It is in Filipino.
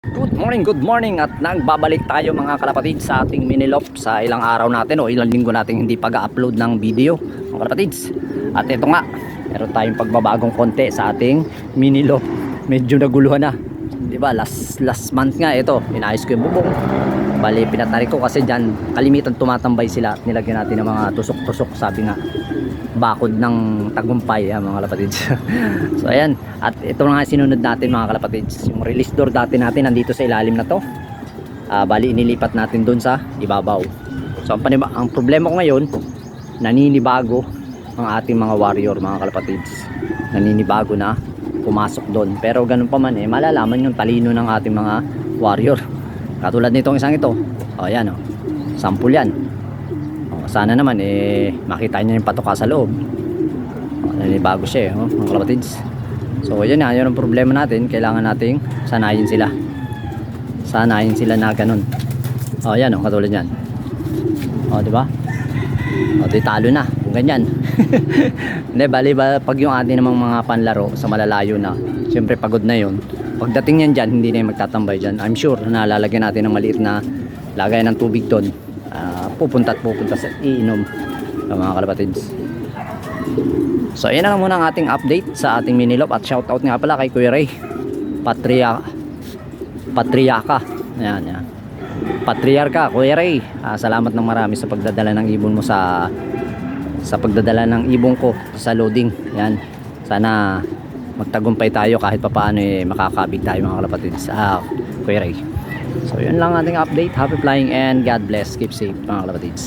Good morning at nagbabalik tayo mga kalapatid sa ating minilop sa ilang araw natin o ilang linggo natin hindi pag-upload ng video mga kalapatids. At ito nga, meron tayong pagbabagong konti sa ating minilop. Medyo naguluhan na, diba? Last month nga ito, inayos ko yung bubong. Bali pinatari ko kasi dyan kalimitan tumatambay sila at nilagyan natin ng mga tusok-tusok, sabi nga bakod ng tagumpay mga kalapatids. So ayan, at ito nga sinunod natin mga kalapatids, yung release door dati natin nandito sa ilalim na to. Bali inilipat natin dun sa ibabaw. So ang problema ko ngayon, naninibago ang ating mga warrior mga kalapatids, naninibago na pumasok doon. Pero ganun pa man malalaman yung talino ng ating mga warrior. Katulad nitong isang ito, ayan sample yan. Sana naman makita niyo yung patoka sa loob. Bago siya mga kalapatids. So yun na, yun ang problema natin. Kailangan nating sanayin sila na ganun. Yan katulad yan. Diba? Di talo na kung ganyan. Hindi, bali pag yung atin namang mga panlaro sa malalayo na, syempre pagod na yun. Pagdating yan dyan, hindi na yung magtatambay dyan. I'm sure na lalagyan natin ng maliit na lagay ng tubig doon. Pupunta sa iinom mga kalapatids. So ayan na muna ang ating update sa ating minilop. At shoutout nga pala kay Kuya Ray Patriarka. Ayan. Patriarka Kuya Ray, salamat ng marami sa pagdadala ng ibon mo sa pagdadala ng ibon ko sa loading. Yan, sana magtagumpay tayo kahit papaano makakabig tayo mga kalapatids. Kuya Ray. So yun lang ating update. Happy flying and God bless. Keep safe mga kalapatids.